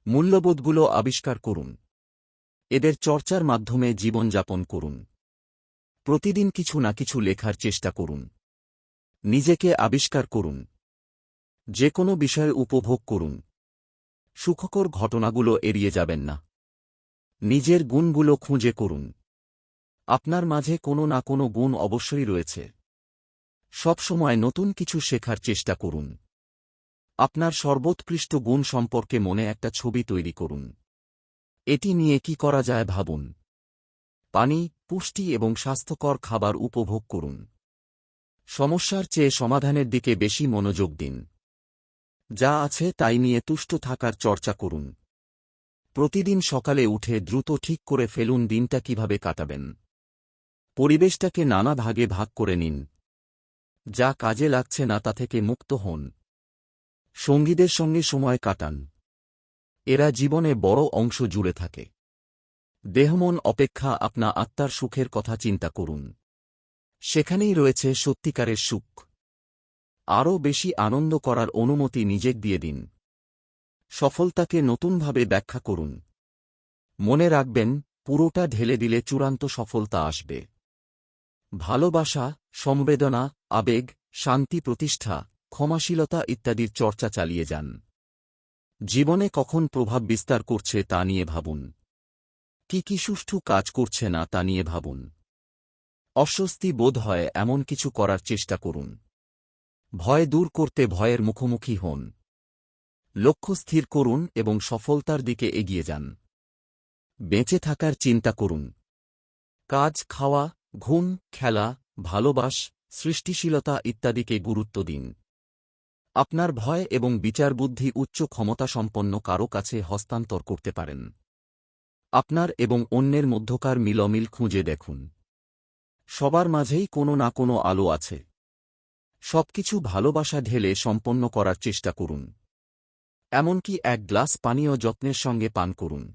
মূল্যবোধগুলো আবিষ্কার করুন। এদের চর্চার মাধ্যমে জীবনযাপন করুন। প্রতিদিন কিছু না কিছু লেখার চেষ্টা করুন। নিজেকে আবিষ্কার করুন। যে কোনো বিষয় উপভোগ করুন। সুখকর ঘটনাগুলো এড়িয়ে যাবেন না। নিজের গুণগুলো খুঁজে করুন। আপনার মাঝে কোনো না কোনো গুণ অবশ্যই রয়েছে। সব সময় নতুন কিছু শেখার চেষ্টা করুন। আপনার সর্বোৎকৃষ্ট গুণ সম্পর্কে মনে একটা ছবি তৈরি করুন। এটি নিয়ে কি করা যায় ভাবুন। পানি, পুষ্টি এবং স্বাস্থ্যকর খাবার উপভোগ করুন। সমস্যার চেয়ে সমাধানের দিকে বেশি মনোযোগ দিন। যা আছে তাই নিয়ে তুষ্ট থাকার চর্চা করুন। প্রতিদিন সকালে উঠে দ্রুত ঠিক করে ফেলুন দিনটা কিভাবে কাটাবেন। পরিবেশটাকে নানা ভাগে ভাগ করে নিন। যা কাজে লাগছে না তা থেকে মুক্ত হন। সঙ্গীদের সঙ্গে সময় কাটান। এরা জীবনে বড় অংশ জুড়ে থাকে। দেহমন অপেক্ষা আপনা আত্মার সুখের কথা চিন্তা করুন। সেখানেই রয়েছে সত্যিকারের সুখ। আরও বেশি আনন্দ করার অনুমতি নিজেকে দিয়ে দিন। সফলতাকে নতুনভাবে ব্যাখ্যা করুন। মনে রাখবেন, পুরোটা ঢেলে দিলে চূড়ান্ত সফলতা আসবে। ভালোবাসা, সংবেদনা, আবেগ, শান্তি প্রতিষ্ঠা, ক্ষমাশীলতা ইত্যাদির চর্চা চালিয়ে যান। জীবনে কখন প্রভাব বিস্তার করছে তা নিয়ে ভাবুন। কি কি সুষ্ঠু কাজ করছে না তা নিয়ে ভাবুন। অস্বস্তি বোধ হয় এমন কিছু করার চেষ্টা করুন। ভয় দূর করতে ভয়ের মুখোমুখি হন। লক্ষ্য স্থির করুন এবং সফলতার দিকে এগিয়ে যান। বেঁচে থাকার চিন্তা করুন। কাজ, খাওয়া, ঘুম, খেলা, ভালোবাস, সৃষ্টিশীলতা ইত্যাদিকে গুরুত্ব দিন। আপনার ভয় এবং বিচারবুদ্ধি উচ্চ ক্ষমতাসম্পন্ন কারো কাছে হস্তান্তর করতে পারেন। আপনার এবং অন্যের মধ্যকার মিলমিল খুঁজে দেখুন। সবার মাঝেই কোনো না কোনো আলো আছে। সবকিছু ভালোবাসা ঢেলে সম্পন্ন করার চেষ্টা করুন। এমনকি এক গ্লাস পানীয় যত্নের সঙ্গে পান করুন।